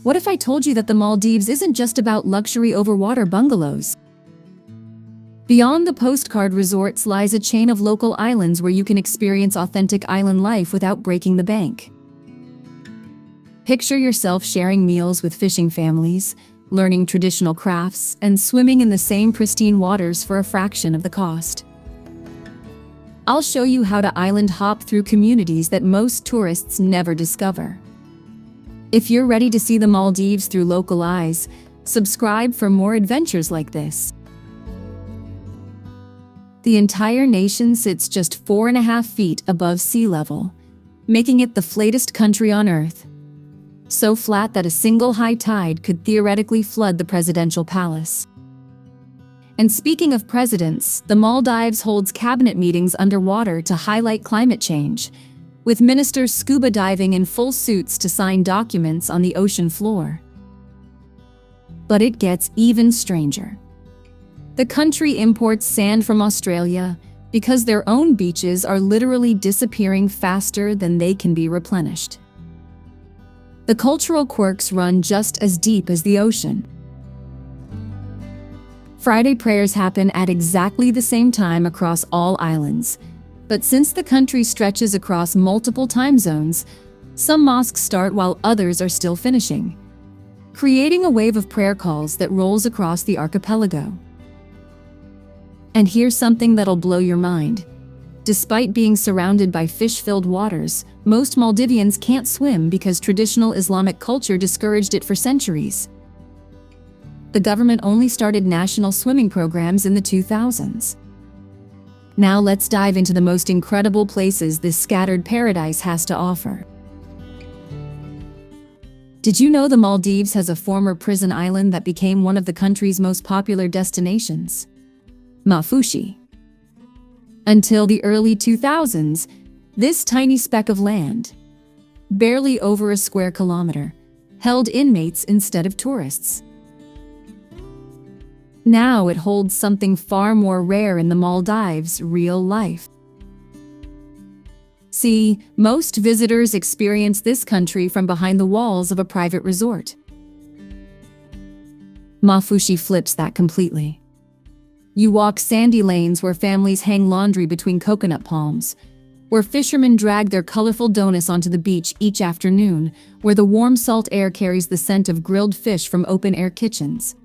What if I told you that the Maldives isn't just about luxury overwater bungalows? Beyond the postcard resorts lies a chain of local islands where you can experience authentic island life without breaking the bank. Picture yourself sharing meals with fishing families, learning traditional crafts, and swimming in the same pristine waters for a fraction of the cost. I'll show you how to island hop through communities that most tourists never discover. If you're ready to see the Maldives through local eyes, subscribe for more adventures like this. The entire nation sits just 4.5 feet above sea level, making it the flattest country on Earth. So flat that a single high tide could theoretically flood the presidential palace. And speaking of presidents, the Maldives holds cabinet meetings underwater to highlight climate change, with ministers scuba diving in full suits to sign documents on the ocean floor. But it gets even stranger. The country imports sand from Australia because their own beaches are literally disappearing faster than they can be replenished. The cultural quirks run just as deep as the ocean. Friday prayers happen at exactly the same time across all islands, but since the country stretches across multiple time zones, some mosques start while others are still finishing, creating a wave of prayer calls that rolls across the archipelago. And here's something that'll blow your mind. Despite being surrounded by fish-filled waters, most Maldivians can't swim because traditional Islamic culture discouraged it for centuries. The government only started national swimming programs in the 2000s. Now let's dive into the most incredible places this scattered paradise has to offer. Did you know the Maldives has a former prison island that became one of the country's most popular destinations? Maafushi. Until the early 2000s, this tiny speck of land, barely over a square kilometer, held inmates instead of tourists. Now it holds something far more rare in the Maldives' real life. See, most visitors experience this country from behind the walls of a private resort. Maafushi flips that completely. You walk sandy lanes where families hang laundry between coconut palms, where fishermen drag their colorful donuts onto the beach each afternoon, where the warm salt air carries the scent of grilled fish from open-air kitchens.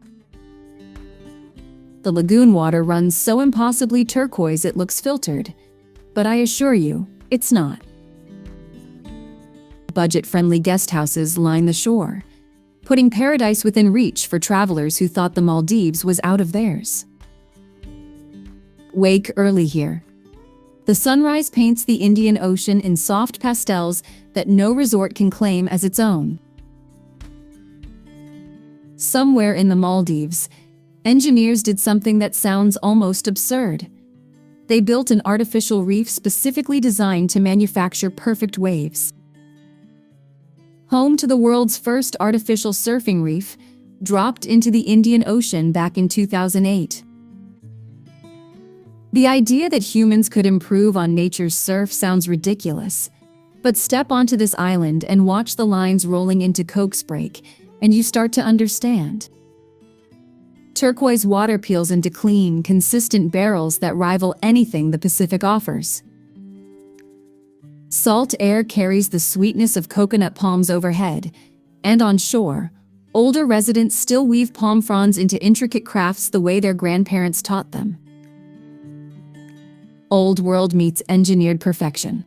The lagoon water runs so impossibly turquoise it looks filtered, but I assure you, it's not. Budget-friendly guest houses line the shore, putting paradise within reach for travelers who thought the Maldives was out of theirs. Wake early here. The sunrise paints the Indian Ocean in soft pastels that no resort can claim as its own. Somewhere in the Maldives, engineers did something that sounds almost absurd. They built an artificial reef specifically designed to manufacture perfect waves. Home to the world's first artificial surfing reef, dropped into the Indian Ocean back in 2008. The idea that humans could improve on nature's surf sounds ridiculous, but step onto this island and watch the lines rolling into Cokesbreak, and you start to understand. Turquoise water peels into clean, consistent barrels that rival anything the Pacific offers. Salt air carries the sweetness of coconut palms overhead, and on shore, older residents still weave palm fronds into intricate crafts the way their grandparents taught them. Old world meets engineered perfection.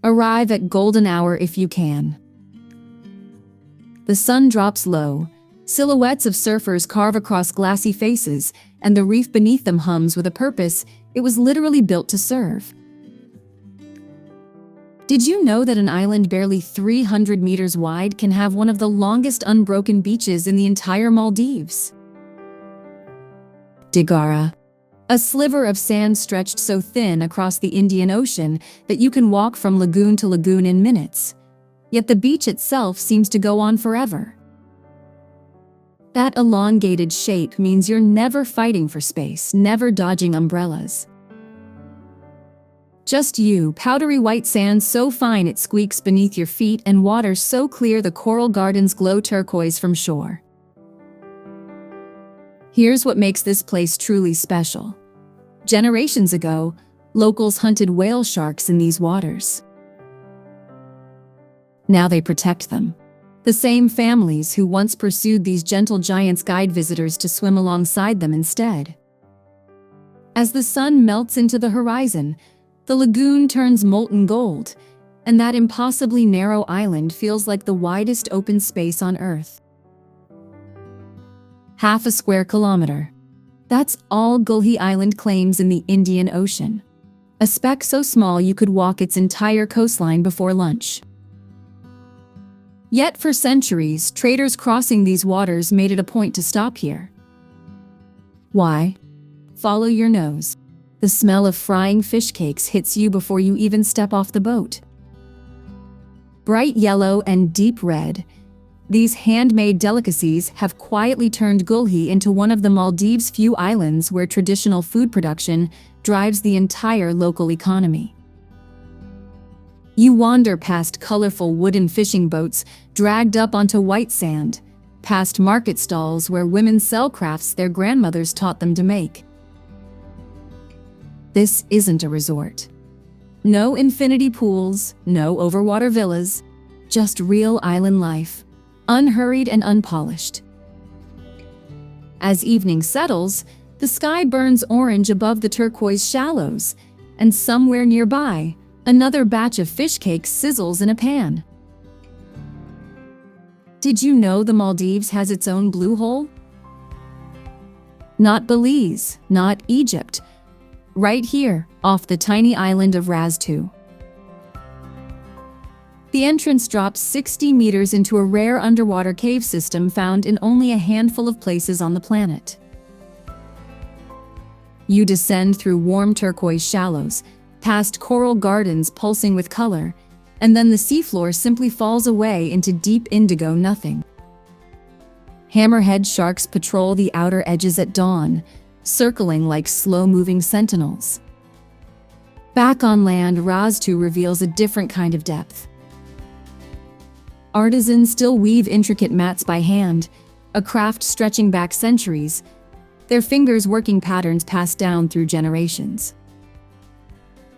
Arrive at golden hour if you can. The sun drops low, silhouettes of surfers carve across glassy faces, and the reef beneath them hums with a purpose. It was literally built to serve. Did you know that an island barely 300 meters wide can have one of the longest unbroken beaches in the entire Maldives? Dhigurah. A sliver of sand stretched so thin across the Indian Ocean that you can walk from lagoon to lagoon in minutes. Yet the beach itself seems to go on forever. That elongated shape means you're never fighting for space, never dodging umbrellas. Just you, powdery white sand so fine it squeaks beneath your feet, and water so clear the coral gardens glow turquoise from shore. Here's what makes this place truly special. Generations ago, locals hunted whale sharks in these waters. Now they protect them. The same families who once pursued these gentle giants guide visitors to swim alongside them instead. As the sun melts into the horizon, the lagoon turns molten gold, and that impossibly narrow island feels like the widest open space on Earth. Half a square kilometer. That's all Gulhi Island claims in the Indian Ocean. A speck so small you could walk its entire coastline before lunch. Yet for centuries, traders crossing these waters made it a point to stop here. Why? Follow your nose. The smell of frying fish cakes hits you before you even step off the boat. Bright yellow and deep red, these handmade delicacies have quietly turned Gulhi into one of the Maldives' few islands where traditional food production drives the entire local economy. You wander past colorful wooden fishing boats dragged up onto white sand, past market stalls where women sell crafts their grandmothers taught them to make. This isn't a resort. No infinity pools, no overwater villas, just real island life, unhurried and unpolished. As evening settles, the sky burns orange above the turquoise shallows, and somewhere nearby, another batch of fish cakes sizzles in a pan. Did you know the Maldives has its own blue hole? Not Belize, not Egypt. Right here, off the tiny island of Rasdhoo. The entrance drops 60 meters into a rare underwater cave system found in only a handful of places on the planet. You descend through warm turquoise shallows, past coral gardens pulsing with color, and then the seafloor simply falls away into deep indigo nothing. Hammerhead sharks patrol the outer edges at dawn, circling like slow-moving sentinels. Back on land, Rasdhoo reveals a different kind of depth. Artisans still weave intricate mats by hand, a craft stretching back centuries, their fingers working patterns passed down through generations.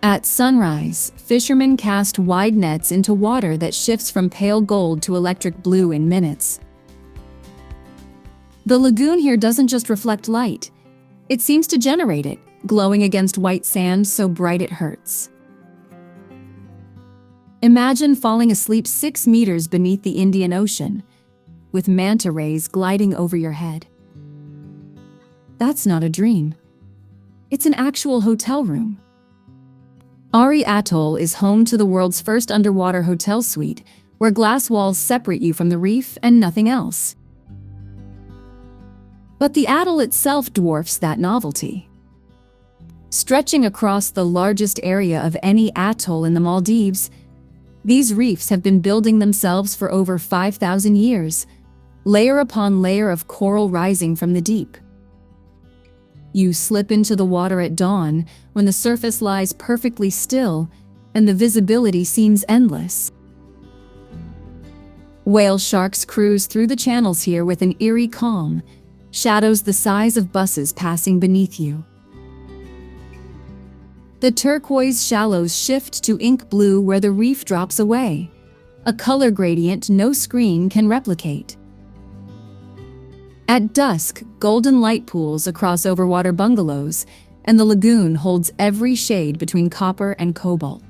At sunrise, fishermen cast wide nets into water that shifts from pale gold to electric blue in minutes. The lagoon here doesn't just reflect light, it seems to generate it, glowing against white sand so bright it hurts. Imagine falling asleep 6 meters beneath the Indian Ocean, with manta rays gliding over your head. That's not a dream. It's an actual hotel room. Ari Atoll is home to the world's first underwater hotel suite, where glass walls separate you from the reef and nothing else. But the atoll itself dwarfs that novelty. Stretching across the largest area of any atoll in the Maldives, these reefs have been building themselves for over 5,000 years, layer upon layer of coral rising from the deep. You slip into the water at dawn when the surface lies perfectly still and the visibility seems endless. Whale sharks cruise through the channels here with an eerie calm, shadows the size of buses passing beneath you. The turquoise shallows shift to ink blue where the reef drops away, a color gradient no screen can replicate. At dusk, golden light pools across overwater bungalows, and the lagoon holds every shade between copper and cobalt.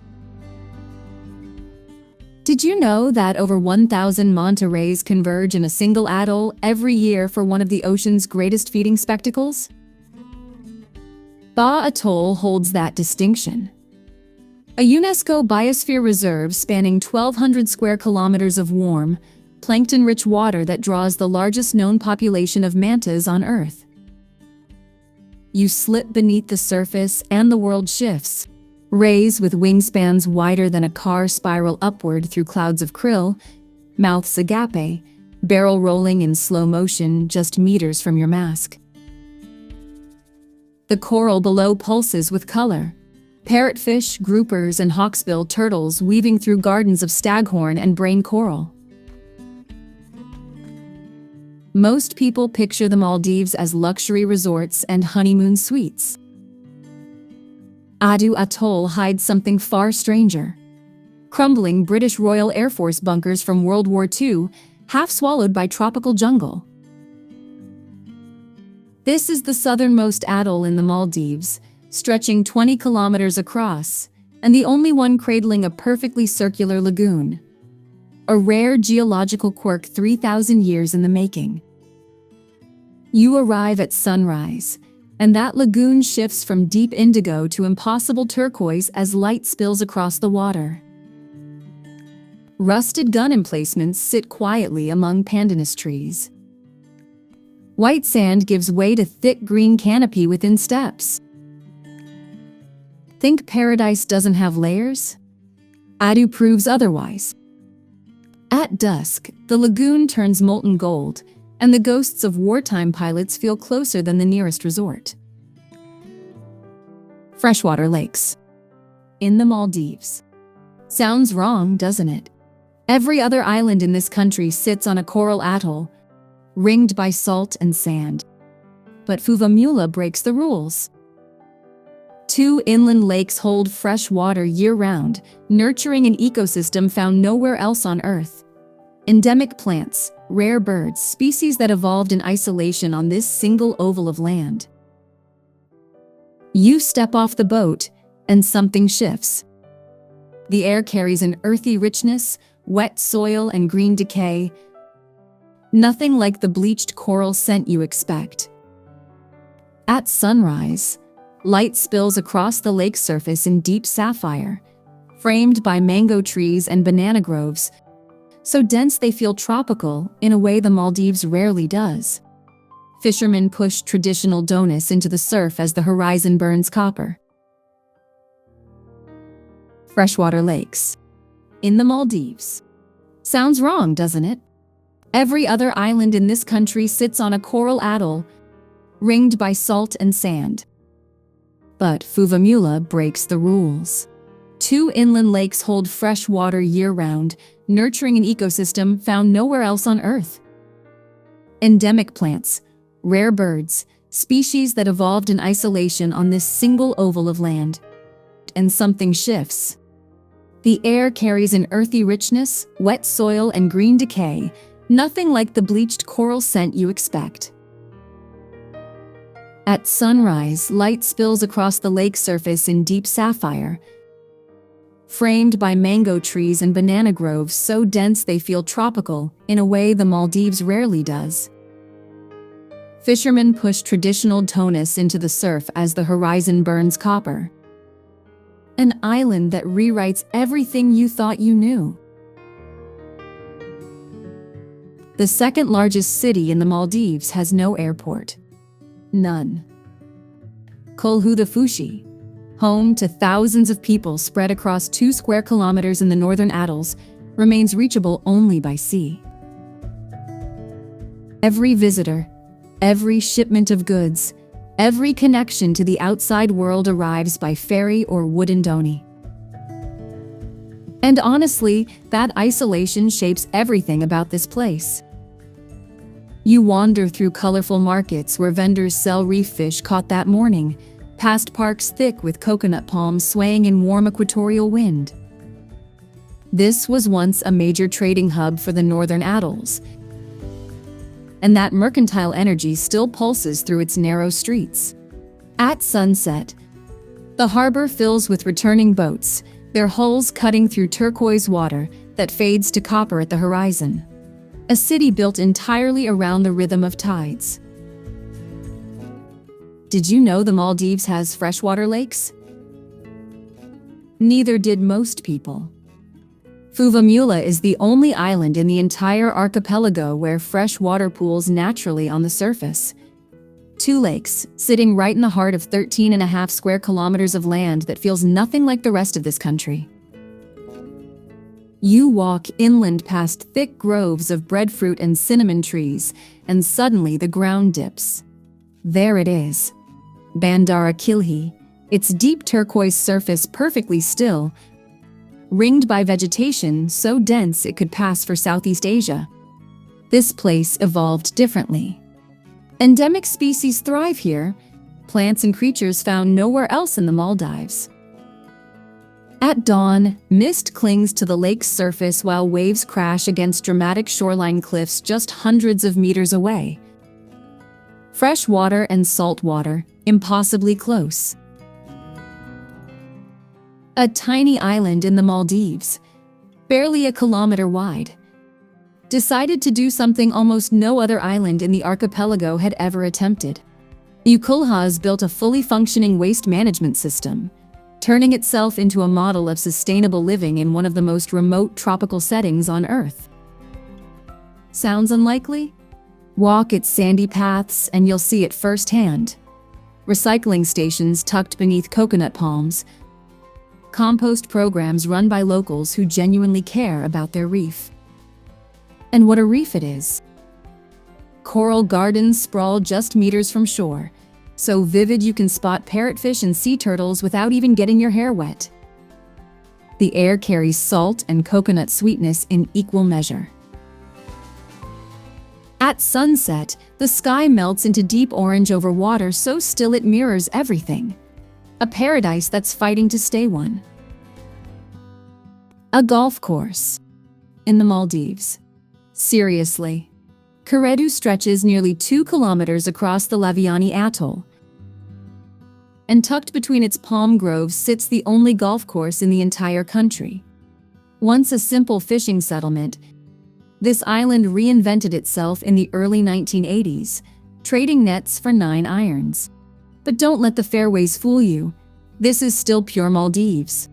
Did you know that over 1,000 manta rays converge in a single atoll every year for one of the ocean's greatest feeding spectacles? Baa Atoll holds that distinction. A UNESCO biosphere reserve spanning 1,200 square kilometers of warm, plankton-rich water that draws the largest known population of mantas on Earth. You slip beneath the surface and the world shifts. Rays with wingspans wider than a car spiral upward through clouds of krill, mouths agape, barrel rolling in slow motion just meters from your mask. The coral below pulses with color, Parrotfish, groupers, and hawksbill turtles weaving through gardens of staghorn and brain coral. Most people picture the Maldives as luxury resorts and honeymoon suites. Addu Atoll hides something far stranger. Crumbling British Royal Air Force bunkers from World War II, half swallowed by tropical jungle. This is the southernmost atoll in the Maldives, stretching 20 kilometers across, and the only one cradling a perfectly circular lagoon. A rare geological quirk 3,000 years in the making. You arrive at sunrise, and that lagoon shifts from deep indigo to impossible turquoise as light spills across the water. Rusted gun emplacements sit quietly among pandanus trees. White sand gives way to thick green canopy within steps. Think paradise doesn't have layers? Addu proves otherwise. At dusk, the lagoon turns molten gold, and the ghosts of wartime pilots feel closer than the nearest resort. Freshwater lakes. In the Maldives. Sounds wrong, doesn't it? Every other island in this country sits on a coral atoll, ringed by salt and sand. But Fuvahmulah breaks the rules. 2 inland lakes hold fresh water year-round, nurturing an ecosystem found nowhere else on Earth. Endemic plants, rare birds, species that evolved in isolation on this single oval of land. You step off the boat, and something shifts. The air carries an earthy richness, wet soil and green decay. Nothing like the bleached coral scent you expect. At sunrise, light spills across the lake surface in deep sapphire, framed by mango trees and banana groves, so dense they feel tropical in a way the Maldives rarely does. Fishermen push traditional donuts into the surf as the horizon burns copper. Freshwater lakes. In the Maldives. Sounds wrong, doesn't it? Every other island in this country sits on a coral atoll, ringed by salt and sand. But Fuvahmulah breaks the rules. 2 inland lakes hold fresh water year-round, nurturing an ecosystem found nowhere else on Earth. Endemic plants, rare birds, species that evolved in isolation on this single oval of land. And something shifts. The air carries an earthy richness, wet soil and green decay, nothing like the bleached coral scent you expect. At sunrise, light spills across the lake surface in deep sapphire, framed by mango trees and banana groves so dense they feel tropical in a way the Maldives rarely does. Fishermen push traditional donuts into the surf as the horizon burns copper. An island that rewrites everything you thought you knew. The second largest city in the Maldives has no airport. None. Kulhudhuffushi, home to thousands of people spread across 2 square kilometers in the northern atolls, remains reachable only by sea. Every visitor, every shipment of goods, every connection to the outside world arrives by ferry or wooden donie. And honestly, that isolation shapes everything about this place. You wander through colorful markets where vendors sell reef fish caught that morning, past parks thick with coconut palms swaying in warm equatorial wind. This was once a major trading hub for the northern atolls, and that mercantile energy still pulses through its narrow streets. At sunset, the harbor fills with returning boats, their hulls cutting through turquoise water that fades to copper at the horizon. A city built entirely around the rhythm of tides. Did you know the Maldives has freshwater lakes? Neither did most people. Fuvahmulah is the only island in the entire archipelago where fresh water pools naturally on the surface. 2 lakes, sitting right in the heart of 13.5 square kilometers of land that feels nothing like the rest of this country. You walk inland past thick groves of breadfruit and cinnamon trees, and suddenly the ground dips. There it is. Bandara Gulhi, its deep turquoise surface perfectly still, ringed by vegetation so dense it could pass for Southeast Asia. This place evolved differently. Endemic species thrive here, plants and creatures found nowhere else in the Maldives. At dawn, mist clings to the lake's surface while waves crash against dramatic shoreline cliffs just hundreds of meters away. Fresh water and salt water, impossibly close. A tiny island in the Maldives, barely a kilometer wide, decided to do something almost no other island in the archipelago had ever attempted. Ukulhas built a fully functioning waste management system, turning itself into a model of sustainable living in one of the most remote tropical settings on Earth. Sounds unlikely? Walk its sandy paths and you'll see it firsthand. Recycling stations tucked beneath coconut palms, compost programs run by locals who genuinely care about their reef. And what a reef it is. Coral gardens sprawl just meters from shore, so vivid you can spot parrotfish and sea turtles without even getting your hair wet. The air carries salt and coconut sweetness in equal measure. At sunset, the sky melts into deep orange over water so still it mirrors everything. A paradise that's fighting to stay one. A golf course in the Maldives. Seriously. Kuredu stretches nearly 2 kilometers across the Laviani Atoll. And tucked between its palm groves sits the only golf course in the entire country. Once a simple fishing settlement, this island reinvented itself in the early 1980s, trading nets for 9 irons. But don't let the fairways fool you. This is still pure Maldives.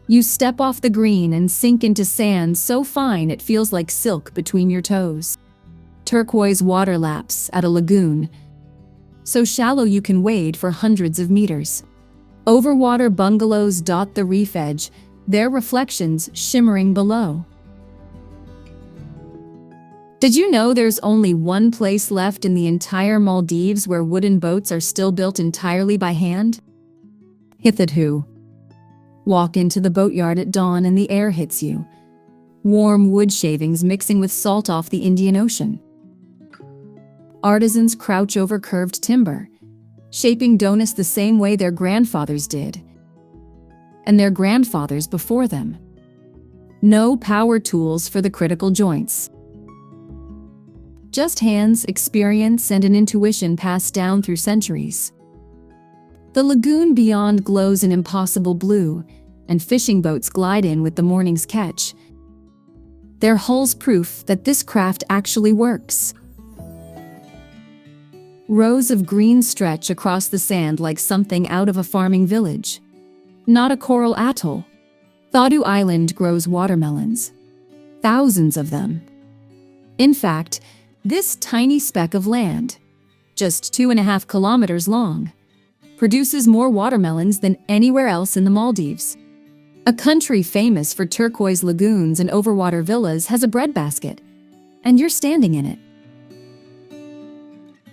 You step off the green and sink into sand so fine it feels like silk between your toes. Turquoise water laps at a lagoon, so shallow you can wade for hundreds of meters. Overwater bungalows dot the reef edge, their reflections shimmering below. Did you know there's only one place left in the entire Maldives where wooden boats are still built entirely by hand? Hithadhoo. Walk into the boatyard at dawn and the air hits you. Warm wood shavings mixing with salt off the Indian Ocean. Artisans crouch over curved timber, shaping donuts the same way their grandfathers did, and their grandfathers before them. No power tools for the critical joints. Just hands, experience, and an intuition passed down through centuries. The lagoon beyond glows an impossible blue, and fishing boats glide in with the morning's catch. Their hulls proof that this craft actually works. Rows of green stretch across the sand like something out of a farming village. Not a coral atoll. Thoddoo Island grows watermelons. Thousands of them. In fact, this tiny speck of land, just 2.5 kilometers long, produces more watermelons than anywhere else in the Maldives. A country famous for turquoise lagoons and overwater villas has a breadbasket, and you're standing in it.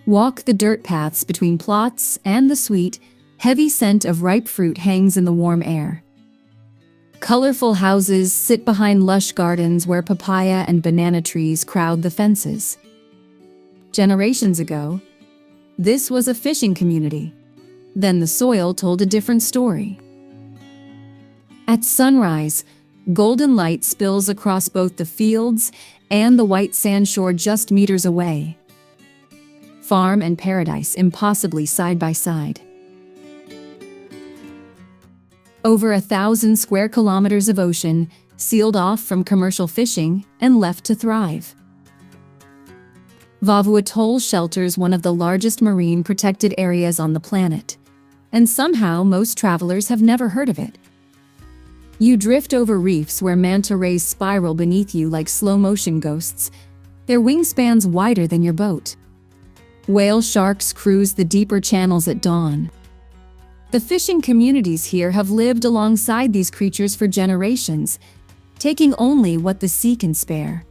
Walk the dirt paths between plots, and the sweet, heavy scent of ripe fruit hangs in the warm air. Colorful houses sit behind lush gardens where papaya and banana trees crowd the fences. Generations ago, this was a fishing community. Then the soil told a different story. At sunrise, golden light spills across both the fields and the white sand shore just meters away. Farm and paradise impossibly side by side. Over 1,000 square kilometers of ocean, sealed off from commercial fishing and left to thrive. Vaavu Atoll shelters one of the largest marine protected areas on the planet, and somehow most travelers have never heard of it. You drift over reefs where manta rays spiral beneath you like slow-motion ghosts, their wingspans wider than your boat. Whale sharks cruise the deeper channels at dawn. The fishing communities here have lived alongside these creatures for generations, taking only what the sea can spare.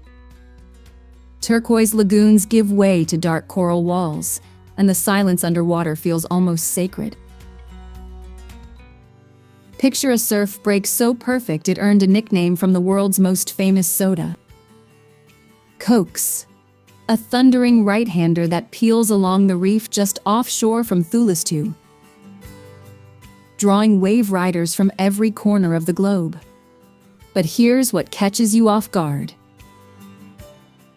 Turquoise lagoons give way to dark coral walls, and the silence underwater feels almost sacred. Picture a surf break so perfect it earned a nickname from the world's most famous soda. Cokes. A thundering right-hander that peels along the reef just offshore from Thulusdhoo, drawing wave riders from every corner of the globe. But here's what catches you off guard.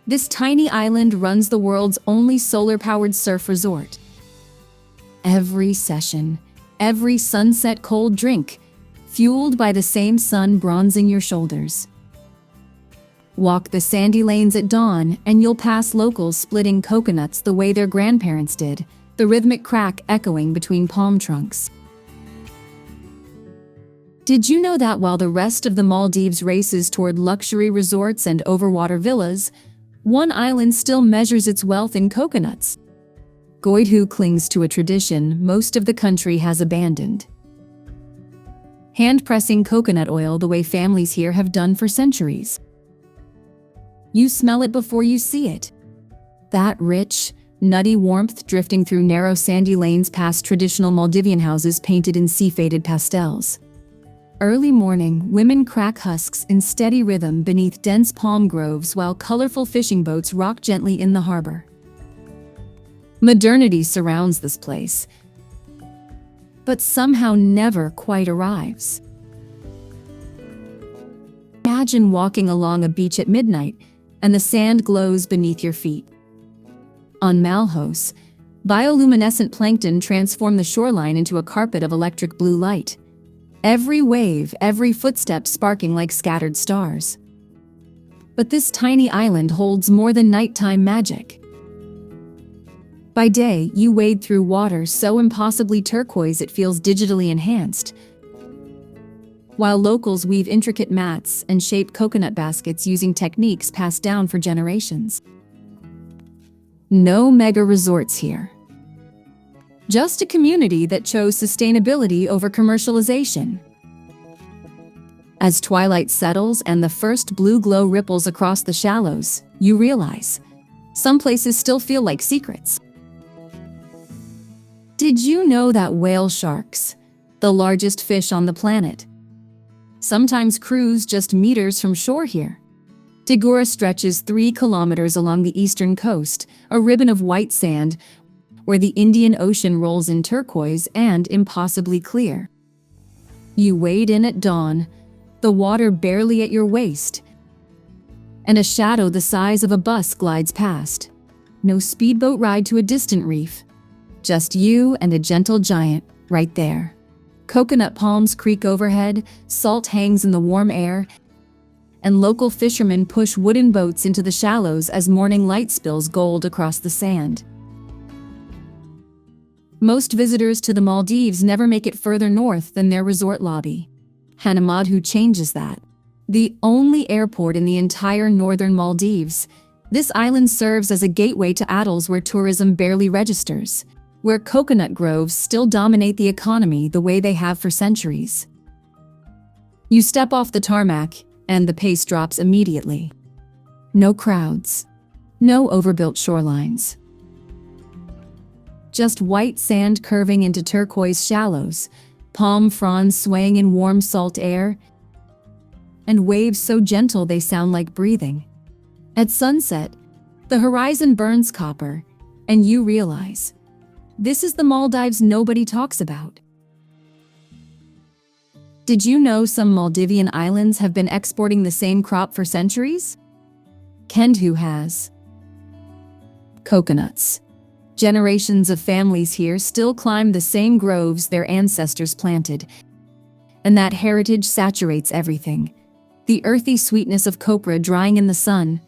This tiny island runs the world's only solar-powered surf resort. Every session, every sunset cold drink, fueled by the same sun bronzing your shoulders. Walk the sandy lanes at dawn and you'll pass locals splitting coconuts the way their grandparents did, the rhythmic crack echoing between palm trunks. Did you know that while the rest of the Maldives races toward luxury resorts and overwater villas, one island still measures its wealth in coconuts? Goidhoo clings to a tradition most of the country has abandoned. Hand-pressing coconut oil the way families here have done for centuries. You smell it before you see it. That rich, nutty warmth drifting through narrow sandy lanes past traditional Maldivian houses painted in sea-faded pastels. Early morning, women crack husks in steady rhythm beneath dense palm groves while colorful fishing boats rock gently in the harbor. Modernity surrounds this place, but somehow never quite arrives. Imagine walking along a beach at midnight and the sand glows beneath your feet. On Maalhos, bioluminescent plankton transform the shoreline into a carpet of electric blue light. Every wave, every footstep sparking like scattered stars. But this tiny island holds more than nighttime magic. By day, you wade through water so impossibly turquoise it feels digitally enhanced, while locals weave intricate mats and shape coconut baskets using techniques passed down for generations. No mega resorts here. Just a community that chose sustainability over commercialization. As twilight settles and the first blue glow ripples across the shallows, you realize some places still feel like secrets. Did you know that whale sharks, the largest fish on the planet, sometimes cruise just meters from shore here? Dhigurah stretches 3 kilometers along the eastern coast, a ribbon of white sand where the Indian Ocean rolls in turquoise and impossibly clear. You wade in at dawn, the water barely at your waist, and a shadow the size of a bus glides past. No speedboat ride to a distant reef, just you and a gentle giant right there. Coconut palms creak overhead, salt hangs in the warm air, and local fishermen push wooden boats into the shallows as morning light spills gold across the sand. Most visitors to the Maldives never make it further north than their resort lobby. Hanimaadhoo changes that. The only airport in the entire northern Maldives, this island serves as a gateway to atolls where tourism barely registers, where coconut groves still dominate the economy the way they have for centuries. You step off the tarmac, and the pace drops immediately. No crowds, no overbuilt shorelines. Just white sand curving into turquoise shallows, palm fronds swaying in warm salt air, and waves so gentle they sound like breathing. At sunset, the horizon burns copper, and you realize this is the Maldives nobody talks about. Did you know some Maldivian islands have been exporting the same crop for centuries? Kendhoo has. Coconuts. Generations of families here still climb the same groves their ancestors planted, and that heritage saturates everything. The earthy sweetness of copra drying in the sun,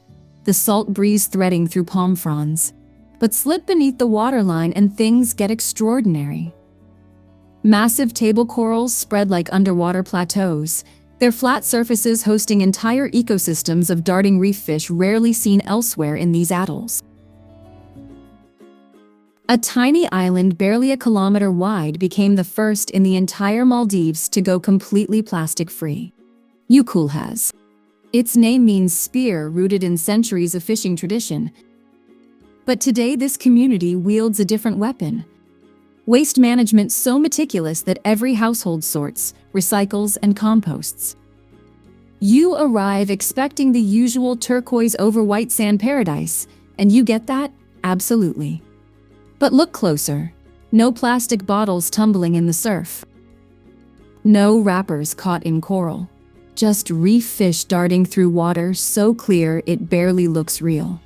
the salt breeze threading through palm fronds. But slip beneath the waterline and things get extraordinary. Massive table corals spread like underwater plateaus, their flat surfaces hosting entire ecosystems of darting reef fish rarely seen elsewhere in these atolls. A tiny island barely a kilometer wide became the first in the entire Maldives to go completely plastic-free. Ukulhas. Its name means spear rooted in centuries of fishing tradition. But today this community wields a different weapon. Waste management so meticulous that every household sorts, recycles, and composts. You arrive expecting the usual turquoise over white sand paradise, and you get that? Absolutely. But look closer. No plastic bottles tumbling in the surf. No wrappers caught in coral. Just reef fish darting through water so clear it barely looks real.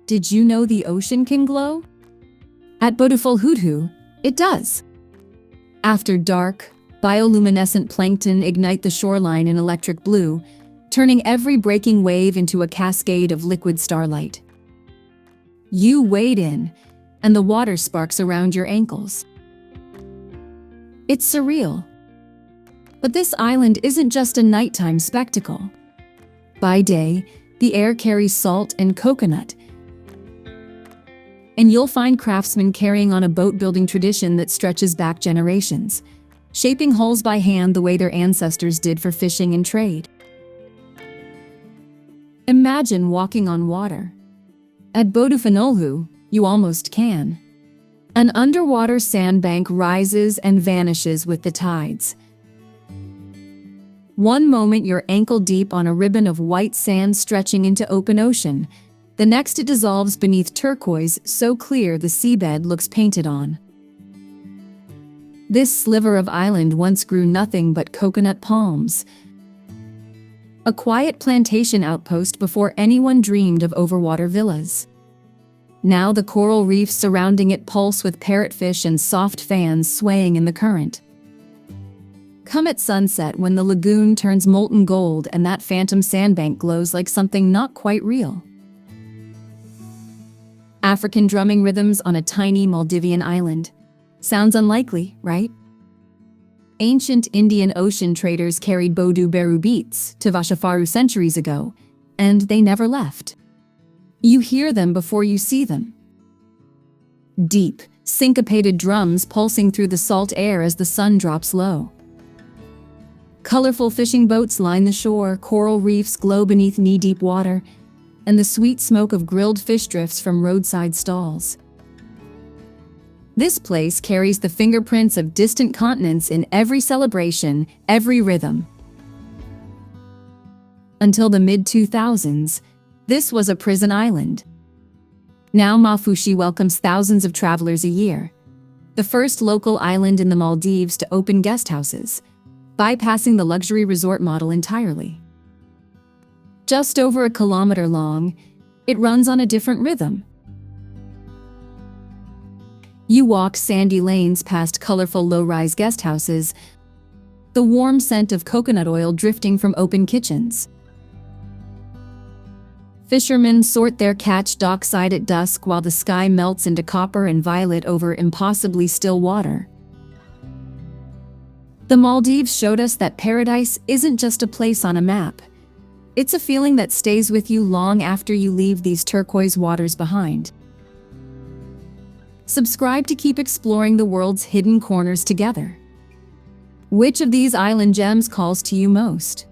Did you know the ocean can glow? At Bodufolhudhoo, it does. After dark, bioluminescent plankton ignite the shoreline in electric blue, turning every breaking wave into a cascade of liquid starlight. You wade in, and the water sparks around your ankles. It's surreal. But this island isn't just a nighttime spectacle. By day, the air carries salt and coconut, and you'll find craftsmen carrying on a boat-building tradition that stretches back generations, shaping hulls by hand the way their ancestors did for fishing and trade. Imagine walking on water. At Bodu Finolhu, you almost can. An underwater sandbank rises and vanishes with the tides. One moment you're ankle-deep on a ribbon of white sand stretching into open ocean. The next it dissolves beneath turquoise so clear the seabed looks painted on. This sliver of island once grew nothing but coconut palms. A quiet plantation outpost before anyone dreamed of overwater villas. Now the coral reefs surrounding it pulse with parrotfish and soft fans swaying in the current. Come at sunset when the lagoon turns molten gold and that phantom sandbank glows like something not quite real. African drumming rhythms on a tiny Maldivian island. Sounds unlikely, right? Ancient Indian Ocean traders carried Bodu Beru beats to Vashafaru centuries ago, and they never left. You hear them before you see them. Deep, syncopated drums pulsing through the salt air as the sun drops low. Colorful fishing boats line the shore, coral reefs glow beneath knee-deep water, and the sweet smoke of grilled fish drifts from roadside stalls. This place carries the fingerprints of distant continents in every celebration, every rhythm. Until the mid-2000s, this was a prison island. Now Maafushi welcomes thousands of travelers a year. The first local island in the Maldives to open guest houses, bypassing the luxury resort model entirely. Just over a kilometer long, it runs on a different rhythm. You walk sandy lanes past colorful low-rise guest houses, the warm scent of coconut oil drifting from open kitchens. Fishermen sort their catch dockside at dusk while the sky melts into copper and violet over impossibly still water. The Maldives showed us that paradise isn't just a place on a map. It's a feeling that stays with you long after you leave these turquoise waters behind. Subscribe to keep exploring the world's hidden corners together. Which of these island gems calls to you most?